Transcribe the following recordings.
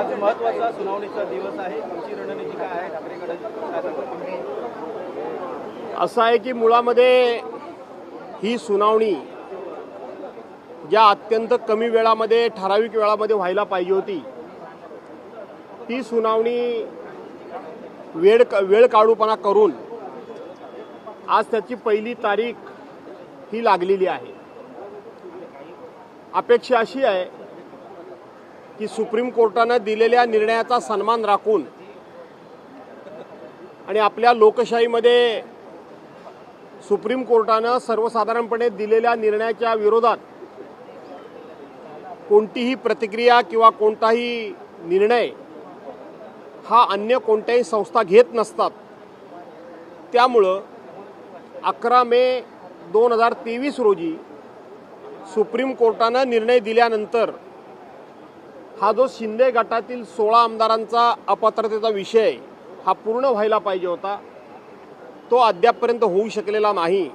आज महत्त्वाचा सुनावणीचा दिवस आहे. तुमची रणनीती काय आहे ठाकरेकडे? असं आहे की मुळामध्ये ही सुनावणी ज्या अत्यंत कमी वेळामध्ये ठराविक वेळामध्ये व्हायला पाहिजे होती ती सुनावणी वेळ काढूपणा करून आज त्याची पहिली तारीख ही लागलेली आहे. अपेक्षा अशी आहे की सुप्रीम कोर्टानं दिलेल्या निर्णयाचा सन्मान राखून आणि आपल्या लोकशाहीमध्ये सुप्रीम कोर्टानं सर्वसाधारणपणे दिलेल्या निर्णयाच्या विरोधात कोणतीही प्रतिक्रिया किंवा कोणताही निर्णय हा अन्य कोणत्याही संस्था घेत नसतात. त्यामुळं 11 मे 2023 रोजी सुप्रीम कोर्टानं निर्णय दिल्यानंतर हा जो शिंदे गटातील 16 आमदारांचा अपात्रतेचा विषय हा पूर्ण व्हायला पाहिजे होता तो अद्यापपर्यंत होऊ शकलेला नाही.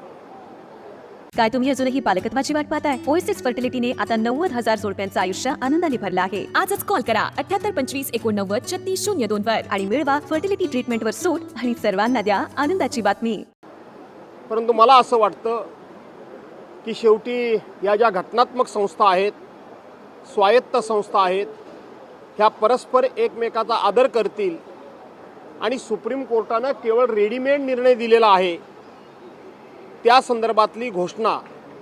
काय तुम्ही अजूनही पालकत्वाची वाट पाहताय? ओएसिस फर्टिलिटीने आता 90,000 जोडप्यांचं आयुष्य आनंदाने भरलं आहे. आजच कॉल करा 7825893602 वर आणि मिळवा फर्टिलिटी ट्रीटमेंटवर सूट आणि सर्वांना द्या आनंदाची बातमी. परंतु मला असं वाटतं की शेवटी या ज्या घटनात्मक संस्था आहेत, स्वायत्त संस्था आहेत, ह्या परस्पर एकमेकाचा आदर करतील आणि सुप्रीम कोर्टानं केवळ रेडीमेड निर्णय दिलेला आहे त्या संदर्भातली घोषणा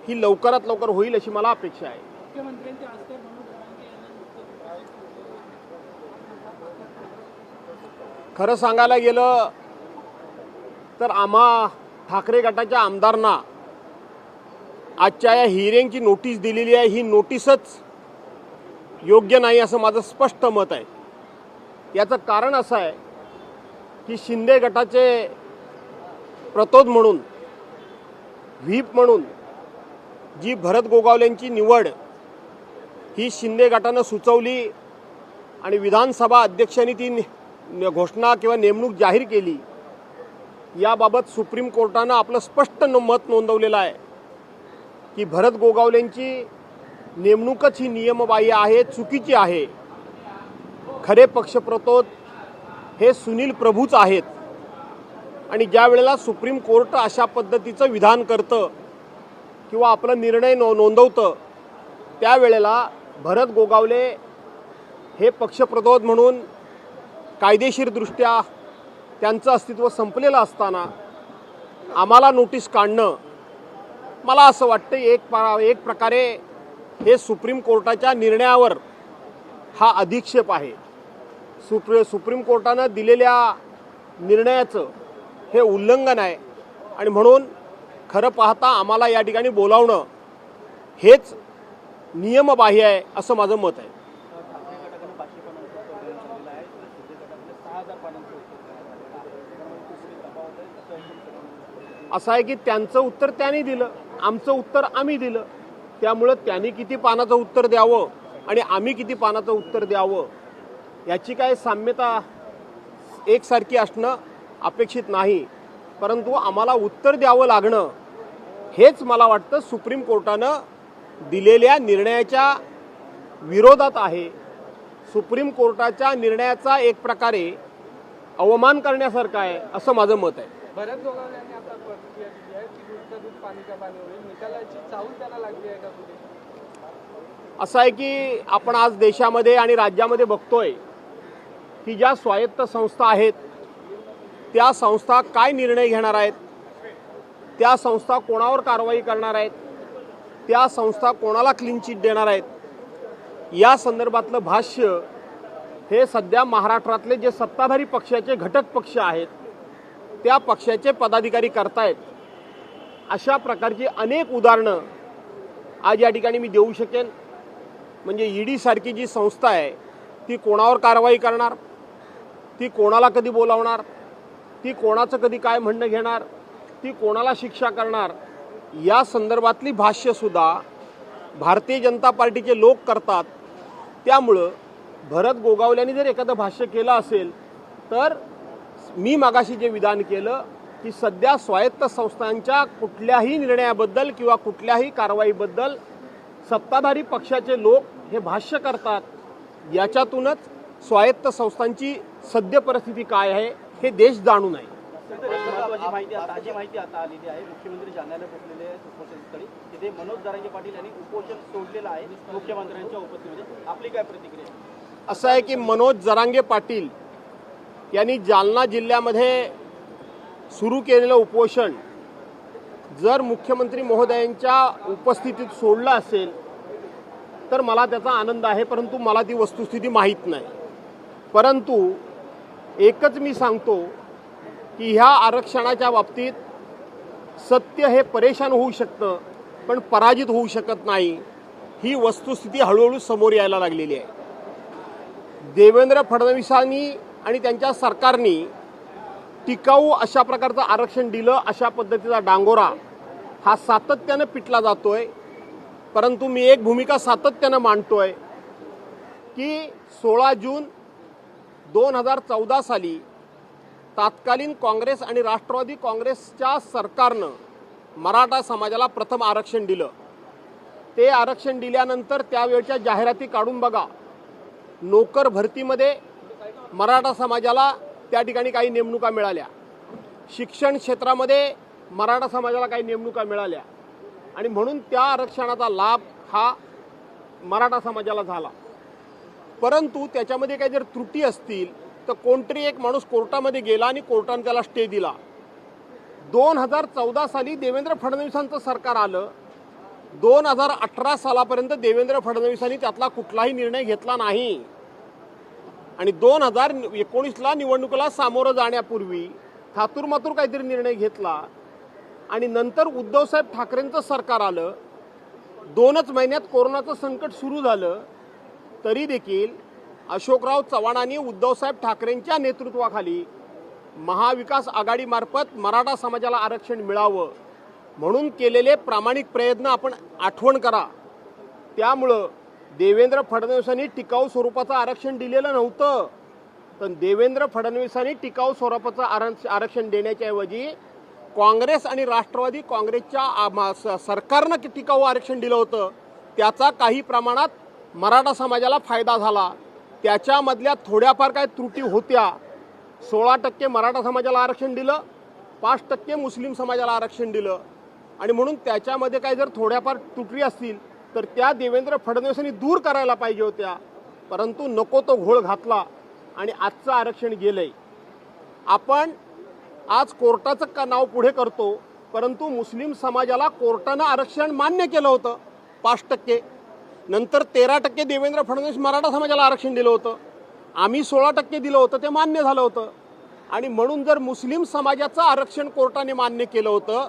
ही लवकरात लवकर होईल अशी मला अपेक्षा आहे. खरं सांगायला गेलं तर आम्हा ठाकरे गटाच्या आमदारांना आजच्या या हिअरिंगची नोटीस दिलेली आहे ही नोटीसच योग्य नाही असं माझं स्पष्ट मत आहे. याचं कारण असं आहे की शिंदे गटाचे प्रतोद म्हणून व्हीप म्हणून जी भरत गोगावलेंची निवड ही शिंदे गटानं सुचवली आणि विधानसभा अध्यक्षांनी ती घोषणा किंवा नेमणूक जाहीर केली. याबाबत सुप्रीम कोर्टानं आपलं स्पष्ट मत नोंदवलेलं आहे की भरत गोगावलेंची नेमणूकच ही नियमबाह्य आहे, चुकीची आहे. खरे पक्षप्रतोद हे सुनील प्रभूच आहेत आणि ज्या वेळेला सुप्रीम कोर्ट अशा पद्धतीचं विधान करतं किंवा आपला निर्णय नोंदवतं त्यावेळेला भरत गोगावले हे पक्षप्रतोद म्हणून कायदेशीरदृष्ट्या त्यांचं अस्तित्व संपलेलं असताना आम्हाला नोटीस काढणं मला असं वाटतं एक प्रकारे हे सुप्रीम कोर्टाच्या निर्णयावर हा अधिक्षेप आहे. सुप्रीम कोर्टानं दिलेल्या निर्णयाचं हे उल्लंघन आहे आणि म्हणून खरं पाहता आम्हाला या ठिकाणी बोलावणं हेच नियमबाह्य आहे असं माझं मत आहे. असं आहे की त्यांचं उत्तर त्यांनी दिलं, आमचं उत्तर आम्ही दिलं. त्यामुळं त्यांनी किती पानाचं उत्तर द्यावं आणि आम्ही किती पानाचं उत्तर द्यावं याची काय साम्यता एकसारखी असणं अपेक्षित नाही. परंतु आम्हाला उत्तर द्यावं लागणं हेच मला वाटतं सुप्रीम कोर्टानं दिलेल्या निर्णयाच्या विरोधात आहे. सुप्रीम कोर्टाच्या निर्णयाचा एक प्रकारे अवमान करण्यासारखं आहे असं माझं मत आहे. भरत गोगावलेंनी आता प्रतिक्रिया दिली आहे की दूधचं दूध पाणी का पाणी होईल, निकालाची चाहूल त्याला लागली आहे का कुठे? असं आहे की आपण आज देशामध्ये आणि राज्यामध्ये बघतोय की ज्या स्वायत्त संस्था आहेत त्या संस्था काय निर्णय घेणार आहेत, त्या संस्था कोणावर कारवाई करणार आहेत, त्या संस्था कोणाला क्लीन चिट देणार आहेत या संदर्भातलं भाष्य हे सध्या महाराष्ट्रातले जे सत्ताधारी पक्षाचे घटक पक्ष आहेत त्या पक्षाचे पदाधिकारी करतायत. अशा प्रकारची अनेक उदाहरणं आज या ठिकाणी मी देऊ शकेन. म्हणजे ईडी सारखी जी संस्था आहे ती कोणावर कारवाई करणार, ती कोणाला कधी बोलावणार, ती कोणाचं कधी काय म्हणणं घेणार, ती कोणाला शिक्षा करणार या संदर्भातली भाष्यसुद्धा भारतीय जनता पार्टीचे लोक करतात. त्यामुळं भरत गोगावलेंनी जर एखादं भाष्य केलं असेल तर मी मागाशी जे विधान केलं की सध्या स्वायत्त संस्थांच्या कुठल्याही निर्णयाबद्दल किंवा कुठल्याही कारवाईबद्दल सत्ताधारी पक्षाचे लोक हे भाष्य करतात. याच्यातूनच स्वायत्त संस्थांची सद्य परिस्थिती काय आहे हे देश जाणून आहे. महत्त्वाची माहिती ताजी माहिती आता आलेली आहे. मुख्यमंत्री जालन्याला पोहोचलेले आहेत उपोषणस्थळी. तिथे मनोज जरांगे पाटील यांनी उपोषण सोडलेलं आहे मुख्यमंत्र्यांच्या उपस्थितीमध्ये. आपली काय प्रतिक्रिया आहे? असं आहे की मनोज जरांगे पाटील यांनी जालना जिल्ह्यामध्ये सुरू केलेलं उपोषण जर मुख्यमंत्री महोदयांच्या उपस्थितीत सोडलं असेल तर मला त्याचा आनंद आहे, परंतु मला ती वस्तुस्थिती माहीत नाही. परंतु एकच मी सांगतो की ह्या आरक्षणाच्या बाबतीत सत्य हे परेशान होऊ शकतं पण पराजित होऊ शकत नाही. ही वस्तुस्थिती हळूहळू समोर यायला लागलेली आहे. देवेंद्र फडणवीसांनी आणि त्यांच्या सरकारने टिकाऊ अशा प्रकारचं आरक्षण दिलं, अशा पद्धतीचा डांगोरा हा सातत्यानं पिटला जातोय. परंतु मी एक भूमिका सातत्यानं मांडतोय की 16 जून 2014 साली तत्कालीन काँग्रेस आणि राष्ट्रवादी काँग्रेसच्या सरकारनं मराठा समाजाला प्रथम आरक्षण दिलं. ते आरक्षण दिल्यानंतर त्यावेळच्या जाहिराती काढून बघा. नोकर भरतीमध्ये मराठा समाजाला त्या ठिकाणी काही नेमणुका मिळाल्या. शिक्षण क्षेत्रामध्ये मराठा समाजाला काही नेमणुका मिळाल्या आणि म्हणून त्या आरक्षणाचा लाभ हा मराठा समाजाला झाला. परंतु त्याच्यामध्ये काही जर त्रुटी असतील तर कोणतरी एक माणूस कोर्टामध्ये गेला आणि कोर्टाने त्याला स्टे दिला. 2014 साली देवेंद्र फडणवीसांचं सरकार आलं. 2018 सालापर्यंत देवेंद्र फडणवीसांनी त्यातला कुठलाही निर्णय घेतला नाही आणि 2019ला निवडणुकीला सामोरं जाण्यापूर्वी थातूरमातूर काहीतरी निर्णय घेतला आणि नंतर उद्धवसाहेब ठाकरेंचं सरकार आलं. 2च महिन्यात कोरोनाचं संकट सुरू झालं तरी देखील अशोकराव चव्हाणांनी उद्धवसाहेब ठाकरेंच्या नेतृत्वाखाली महाविकास आघाडीमार्फत मराठा समाजाला आरक्षण मिळावं म्हणून केलेले प्रामाणिक प्रयत्न आपण आठवण करा. त्यामुळं देवेंद्र फडणवीसांनी टिकाऊ स्वरूपाचं आरक्षण दिलेलं नव्हतं, तर देवेंद्र फडणवीसांनी टिकाऊ स्वरूपाचं आरक्षण देण्याच्या ऐवजी काँग्रेस आणि राष्ट्रवादी काँग्रेसच्या सरकारनं टिकाऊ आरक्षण दिलं होतं. त्याचा काही प्रमाणात मराठा समाजाला फायदा झाला. त्याच्यामधल्या थोड्याफार काही त्रुटी होत्या. 16% मराठा समाजाला आरक्षण दिलं, 5% मुस्लिम समाजाला आरक्षण दिलं आणि म्हणून त्याच्यामध्ये काही जर थोड्याफार त्रुटी असतील तर त्या देवेंद्र फडणवीसांनी दूर करायला पाहिजे होत्या. परंतु नको तो घोळ घातला आणि आजचं आरक्षण गेलंय. आपण आज कोर्टाचं नाव पुढे करतो, परंतु मुस्लिम समाजाला कोर्टानं आरक्षण मान्य केलं होतं 5%. नंतर 13% देवेंद्र फडणवीस मराठा समाजाला आरक्षण दिलं होतं. आम्ही 16% दिलं होतं, ते मान्य झालं होतं. आणि म्हणून जर मुस्लिम समाजाचं आरक्षण कोर्टाने मान्य केलं होतं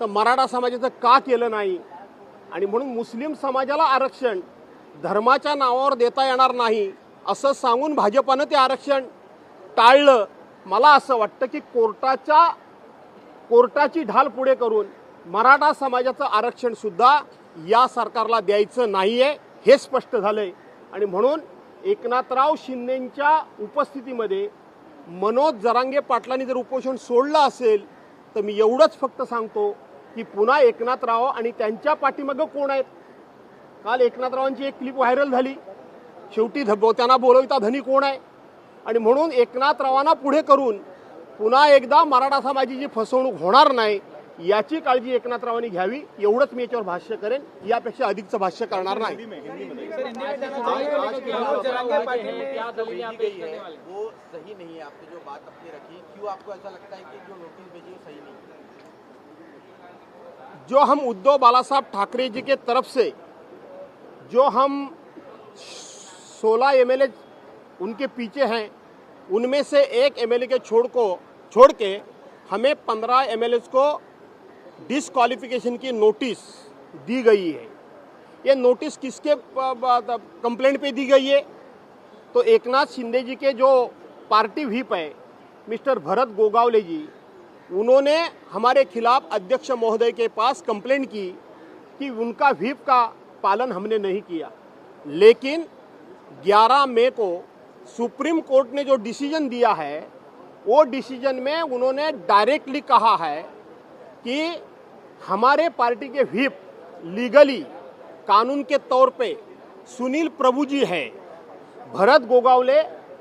तर मराठा समाजाचं का केलं नाही? आणि म्हणून मुस्लिम समाजाला आरक्षण धर्माच्या नावावर देता येणार नाही असं सांगून भाजपानं ते आरक्षण टाळलं. मला असं वाटतं की कोर्टाची ढाल पुढे करून मराठा समाजाचं आरक्षण सुद्धा या सरकारला द्यायचं नाही आहे हे स्पष्ट झालंय. आणि म्हणून एकनाथराव शिंदेंच्या उपस्थितीमध्ये मनोज जरांगे पाटलांनी जर उपोषण सोडलं असेल तर मी एवढंच फक्त सांगतो की पुन्हा एकनाथराव आणि त्यांच्या पाठीमागं कोण आहेत. काल एकनाथरावांची एक क्लिप व्हायरल झाली. शेवटी त्यांना बोलविता धनी कोण आहे? आणि म्हणून एकनाथरावांना पुढे करून पुन्हा एकदा मराठा समाजाची फसवणूक होणार नाही याची काळजी एकनाथरावांनी घ्यावी. एवढंच मी याच्यावर भाष्य करेन, यापेक्षा अधिकचं भाष्य करणार नाही. वो सही नहीं है. आपने जो बात अपनी रखी, क्यों आपको ऐसा लगता है कि जो नोटिस भेजी वो सही नहीं? जो हम उद्धव बालासाहब ठाकरे जी के तरफ से जो हम 16 MLA उनके पीछे हैं, उनमें से एक MLA के छोड़ के हमें 15 MLA को डिस्क्वालिफिकेशन की नोटिस दी गई है. ये नोटिस किसके कंप्लेंट पे दी गई है? तो एकनाथ शिंदे जी के जो पार्टी व्हीप है मिस्टर भरत गोगावले जी, उन्होंने हमारे खिलाफ अध्यक्ष महोदय के पास कंप्लेंट की कि उनका व्हीप का पालन हमने नहीं किया. लेकिन 11 मई को सुप्रीम कोर्ट ने जो डिसीजन दिया है वो डिसीजन में उन्होंने डायरेक्टली कहा है कि हमारे पार्टी के व्हीप लीगली कानून के तौर पे सुनील प्रभु जी हैं. भरत गोगावले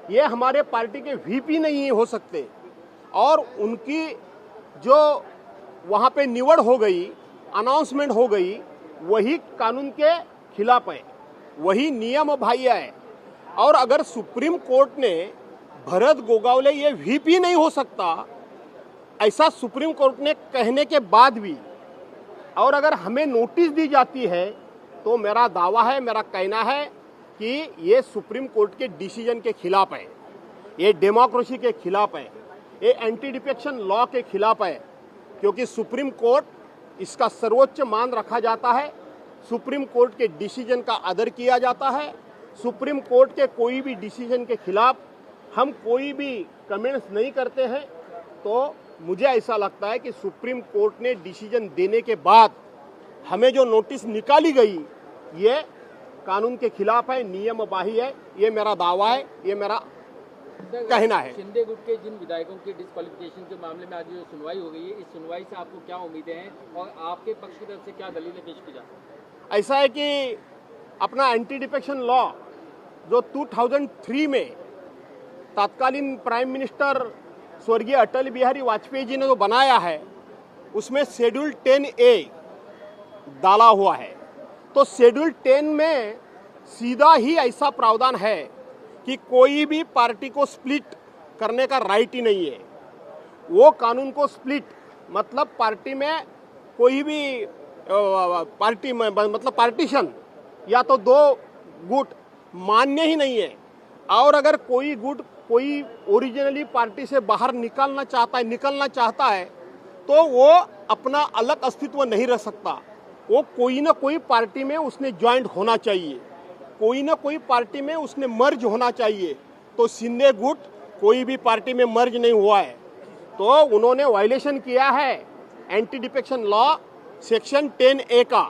ये हमारे पार्टी के वीपी नहीं हो सकते। और उनकी जो वहाँ पे निवड़ हो गई, अनाउंसमेंट हो गई, वही कानून के खिलाफ है, वही नियम बाह्य है। और अगर सुप्रीम कोर्ट ने भरत गोगावले ये वीपी नहीं हो सकता ऐसा सुप्रीम कोर्ट ने कहने के बाद भी, और अगर हमें नोटिस दी जाती है, तो मेरा दावा है, मेरा कहना है कि ये सुप्रीम कोर्ट के डिसीजन के खिलाफ है, ये डेमोक्रेसी के खिलाफ है, ये एंटी डिफेक्शन लॉ के खिलाफ है। क्योंकि सुप्रीम कोर्ट इसका सर्वोच्च मान रखा जाता है, सुप्रीम कोर्ट के डिसीजन का आदर किया जाता है। सुप्रीम कोर्ट के कोई भी डिसीजन के खिलाफ हम कोई भी कमेंट्स नहीं करते हैं। तो मुझे ऐसा लगता है कि सुप्रीम कोर्ट ने डिसीजन देने के बाद हमें जो नोटिस निकाली गई, ये कानून के खिलाफ है, नियम बाह्य है, ये मेरा दावा है, ये मेरा कहना है। शिंदे गुट के जिन विधायकों की डिस्क्वालिफिकेशन के मामले में आज जो सुनवाई हो गई है, इस सुनवाई से आपको क्या उम्मीदें हैं और आपके पक्ष की तरफ से क्या दलीलें पेश की जाती? ऐसा है कि अपना एंटी डिफेक्शन लॉ जो 2003 में तत्कालीन प्राइम मिनिस्टर स्वर्गीय अटल बिहारी वाजपेयी जी ने जो बनाया है, उसमें शेड्यूल 10A डाला हुआ है। तो शेड्यूल 10 में सीधा ही ऐसा प्रावधान है कि कोई भी पार्टी को स्प्लिट करने का राइट ही नहीं है। वो कानून को स्प्लिट मतलब पार्टी में कोई भी पार्टी में मतलब पार्टीशन या तो दो गुट मान्य ही नहीं है। और अगर कोई गुट कोई ओरिजिनली पार्टी से बाहर निकलना चाहता है तो वो अपना अलग अस्तित्व नहीं रह सकता। वो कोई ना कोई पार्टी में उसने ज्वाइंट होना चाहिए, कोई ना कोई पार्टी में उसने मर्ज होना चाहिए। तो शिंदे गुट कोई भी पार्टी में मर्ज नहीं हुआ है, तो उन्होंने वायलेशन किया है anti defection law section 10A का,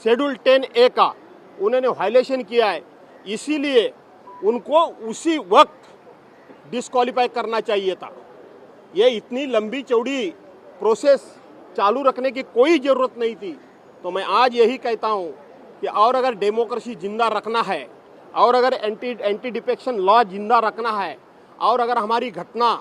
शेड्यूल 10A का उन्होंने वायलेशन किया है। इसीलिए उनको उसी वक्त डिस्क्वालीफाई करना चाहिए था। ये इतनी लंबी चौड़ी प्रोसेस चालू रखने की कोई ज़रूरत नहीं थी। तो मैं आज यही कहता हूँ कि और अगर डेमोक्रेसी जिंदा रखना है, और अगर एंटी डिफेक्शन लॉ जिंदा रखना है, और अगर हमारी घटना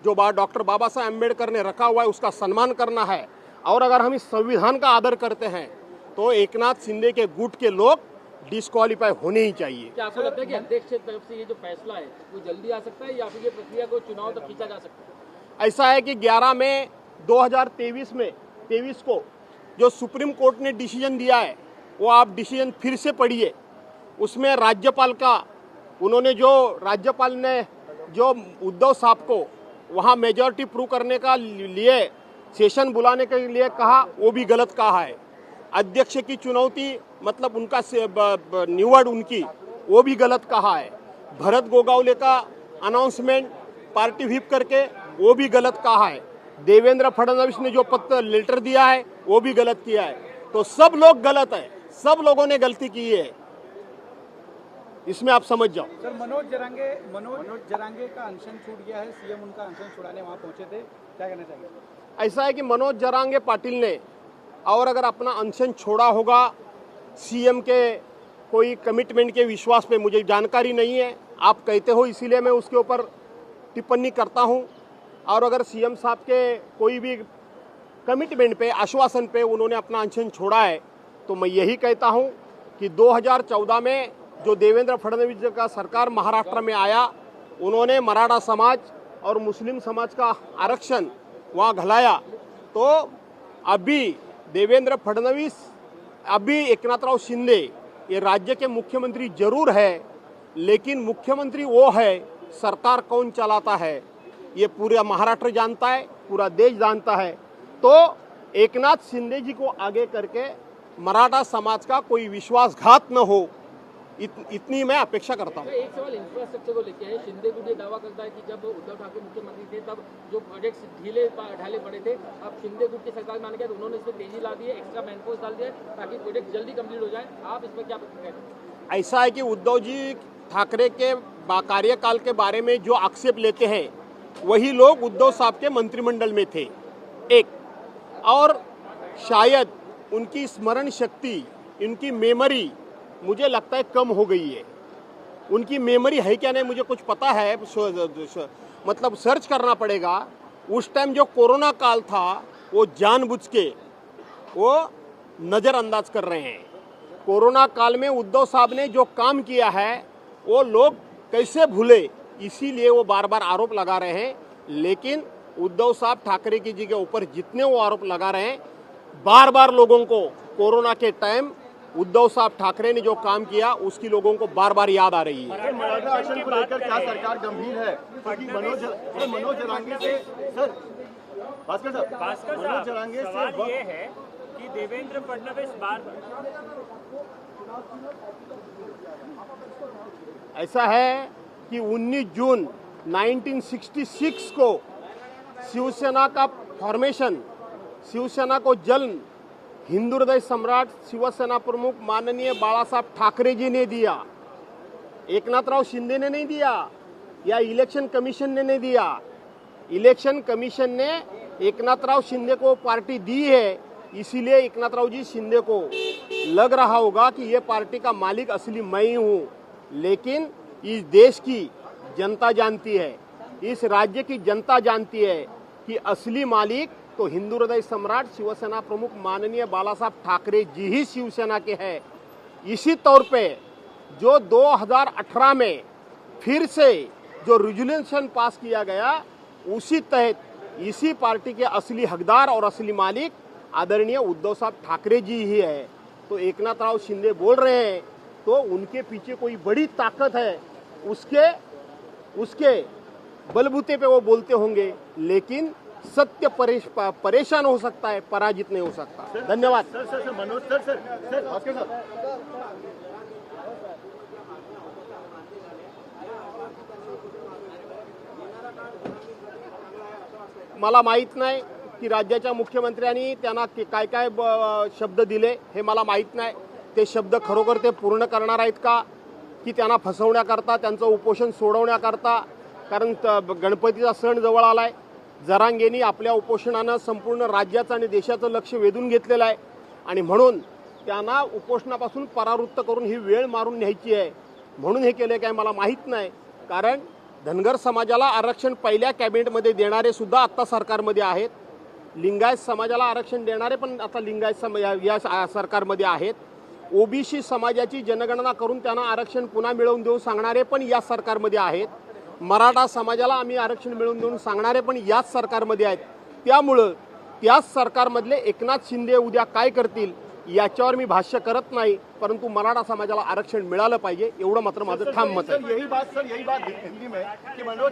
जो डॉक्टर बाबा साहब अम्बेडकर ने रखा हुआ है उसका सम्मान करना है, और अगर हम इस संविधान का आदर करते हैं, तो एकनाथ शिंदे के गुट के लोग डिस्क्वालीफाई होने ही चाहिए। क्या आपको लगता है कि अध्यक्ष की तरफ से ये जो फैसला है वो जल्दी आ सकता है या फिर ये प्रक्रिया को चुनाव तक खींचा जा सकता है? ऐसा है कि 11 मई 2023 को जो सुप्रीम कोर्ट ने डिसीजन दिया है, वो आप डिसीजन फिर से पढ़िए। उसमें राज्यपाल का राज्यपाल ने जो उद्धव साहब को वहाँ मेजॉरिटी प्रूव करने का लिए सेशन बुलाने के लिए कहा, वो भी गलत कहा है। अध्यक्ष की चुनौती मतलब उनका निवड़ उनकी, वो भी गलत कहा है। भरत गोगावले का अनाउंसमेंट पार्टी व्हिप करके, वो भी गलत कहा है। देवेंद्र फडणवीस ने जो पत्र लेटर दिया है, वो भी गलत किया है। तो सब लोग गलत है, सब लोगों ने गलती की है, इसमें आप समझ जाओ। सर मनोज जरांगे का अनशन छूट गया है, सीएम उनका अनशन छुड़ाने वहाँ पहुंचे थे, क्या कहना चाहिए? ऐसा है कि मनोज जरांगे पाटिल ने और अगर अपना अनशन छोड़ा होगा सीएम के कोई कमिटमेंट के विश्वास पे, मुझे जानकारी नहीं है, आप कहते हो इसीलिए मैं उसके ऊपर टिप्पणी करता हूं। और अगर सीएम साहब के कोई भी कमिटमेंट पे, आश्वासन पे उन्होंने अपना अनशन छोड़ा है, तो मैं यही कहता हूं कि 2014 में जो देवेंद्र फडणवीस जी का सरकार महाराष्ट्र में आया, उन्होंने मराठा समाज और मुस्लिम समाज का आरक्षण वहाँ घलाया। तो अभी देवेंद्र फडणवीस, अभी एकनाथराव शिंदे ये राज्य के मुख्यमंत्री जरूर है, लेकिन मुख्यमंत्री वो है, सरकार कौन चलाता है ये पूरा महाराष्ट्र जानता है, पूरा देश जानता है। तो एकनाथ शिंदे जी को आगे करके मराठा समाज का कोई विश्वासघात न हो, इतनी मैं अपेक्षा करता हूँ। एक सवाल इंफ्रास्ट्रक्चर को लेकर है। शिंदे गुट ये दावा करता है कि जब उद्धव ठाकरे मुख्यमंत्री थे तब जो प्रोजेक्ट्स ढाले पड़े थे, अब शिंदे गुट की सरकार माने गया तो उन्होंने इसमें तेजी ला दी है, एक्स्ट्रा मैनफोर्स डाल दिया ताकि प्रोजेक्ट जल्दी कंप्लीट हो जाए। आप इस पर क्या प्रतिक्रिया करें? ऐसा है कि उद्धव जी ठाकरे के कार्यकाल के बारे में जो आक्षेप लेते हैं, वही लोग उद्धव साहब के मंत्रिमंडल में थे एक, और शायद उनकी स्मरण शक्ति, इनकी मेमोरी मुझे लगता है कम हो गई है। उनकी मेमोरी है क्या नहीं मुझे कुछ पता है, मतलब सर्च करना पड़ेगा। उस टाइम जो कोरोना काल था वो जानबूझ के वो नज़रअंदाज कर रहे हैं। कोरोना काल में उद्धव साहब ने जो काम किया है वो लोग कैसे भूले, इसीलिए वो बार बार आरोप लगा रहे हैं। लेकिन उद्धव साहब ठाकरे जी के ऊपर जितने वो आरोप लगा रहे हैं, बार बार लोगों को कोरोना के टाइम उद्धव साहब ठाकरे ने जो काम किया उसकी लोगों को बार बार याद आ रही है। मराठा आरक्षण को लेकर क्या सरकार गंभीर है? क्योंकि मनोज जरांगे से सर भास्कर साहब मनोज जरांगे सवाल से ये है कि देवेंद्र फडणवीस बार ऐसा है कि 19 जून 1966 को शिवसेना का फॉर्मेशन, शिवसेना को जन्म हिंदू हृदय सम्राट शिवसेना प्रमुख माननीय बाला साहब ठाकरे जी ने दिया। एकनाथराव शिंदे ने नहीं दिया या इलेक्शन कमीशन ने नहीं दिया। इलेक्शन कमीशन ने एकनाथराव शिंदे को पार्टी दी है, इसीलिए एकनाथराव जी शिंदे को लग रहा होगा कि ये पार्टी का मालिक असली मैं ही हूँ। लेकिन इस देश की जनता जानती है, इस राज्य की जनता जानती है कि असली मालिक तो हिंदू हृदय सम्राट शिवसेना प्रमुख माननीय बाला साहब ठाकरे जी ही शिवसेना के हैं। इसी तौर पे जो 2018 में फिर से जो रेजोल्यूशन पास किया गया, उसी तहत इसी पार्टी के असली हकदार और असली मालिक आदरणीय उद्धव साहब ठाकरे जी ही है। तो एकनाथराव शिंदे बोल रहे हैं तो उनके पीछे कोई बड़ी ताकत है, उसके बलबूते पे वो बोलते होंगे। लेकिन सत्य परेशान हो सकता है, पराजित नहीं हो सकता। धन्यवाद। सर मनोज सर भास्कर साहब मला माहित नाही की राज्याच्या मुख्यमंत्र्यांनी त्यांना काय काय शब्द दिले हे मला माहित नाही। ते शब्द खरोखर ते पूर्ण करणार आहेत का की त्यांना फसवण्याकरता, त्यांचं उपोषण सोडवण्याकरता? कारण गणपतीचा सण जवळ आलाय। जरांगेंनी आपल्या उपोषणानं संपूर्ण राज्याचं आणि देशाचं लक्ष वेधून घेतलेलं आहे आणि म्हणून त्यांना उपोषणापासून परावृत्त करून ही वेळ मारून न्यायची आहे म्हणून हे केले काय मला माहित नाही। कारण धनगर समाजाला आरक्षण पहिल्या कॅबिनेटमध्ये देणारे सुद्धा आता सरकारमध्ये आहेत, लिंगायत समाजाला आरक्षण देणारे पण आता लिंगायत या सरकारमध्ये आहेत, ओबीसी समाजाची जनगणना करून त्यांना आरक्षण पुन्हा मिळवून देऊ सांगणारे पण या सरकारमध्ये आहेत, मराठा समाजाला आम्ही आरक्षण मिळवून देऊन सांगणारे पण याच सरकारमध्ये आहेत। त्यामुळे त्याच सरकारमधले एकनाथ शिंदे उद्या काय करतील याच्यावर मी भाष्य करत नाही, परंतु मराठा समाजाला आरक्षण मिळालं पाहिजे एवढं मात्र माझं ठाम मत आहे। यही बात दिल्ली में कि मनोज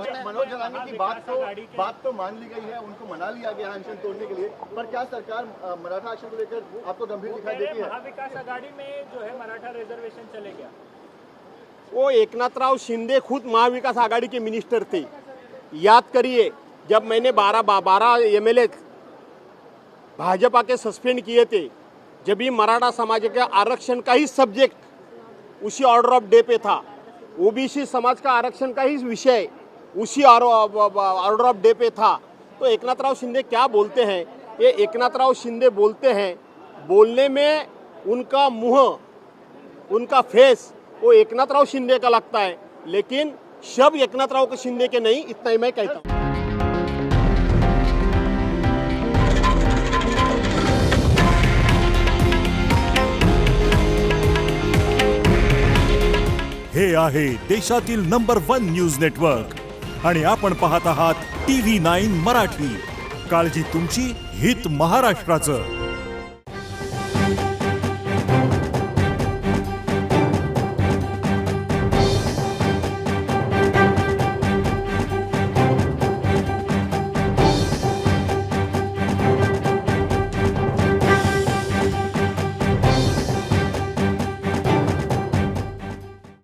जरांगे की बात तो मान ली गई है, उनको मना लिया गया अनशन तोड़ने के लिए, पर क्या सरकार मराठा आरक्षण को लेकर आपको गंभीर दिखाई देती है? महाविकास आघाड़ी में जो है मराठा रिजर्वेशन चले गया। वो एकनाथराव शिंदे खुद महाविकास आघाड़ी के मिनिस्टर थे। याद करिए जब मैंने 12 एमएलए भाजपा के सस्पेंड किए थे, जब भी मराठा समाज के आरक्षण का ही सब्जेक्ट उसी ऑर्डर ऑफ डे पे था, ओबीसी समाज का आरक्षण का ही विषय उसी ऑर्डर ऑफ डे पे था। तो एकनाथराव शिंदे क्या बोलते हैं, ये एकनाथराव शिंदे बोलते हैं, बोलने में उनका मुंह, उनका फेस वो एकनाथराव शिंदे का लगता है, लेकिन शब्द एकनाथराव शिंदे के नहीं, इतना ही मैं कहता हूँ। हे आहे देशातील नंबर 1 न्यूज नेटवर्क आणि आपण पाहत आहात TV9 मराठी। काळजी तुमची, हित महाराष्ट्राचं।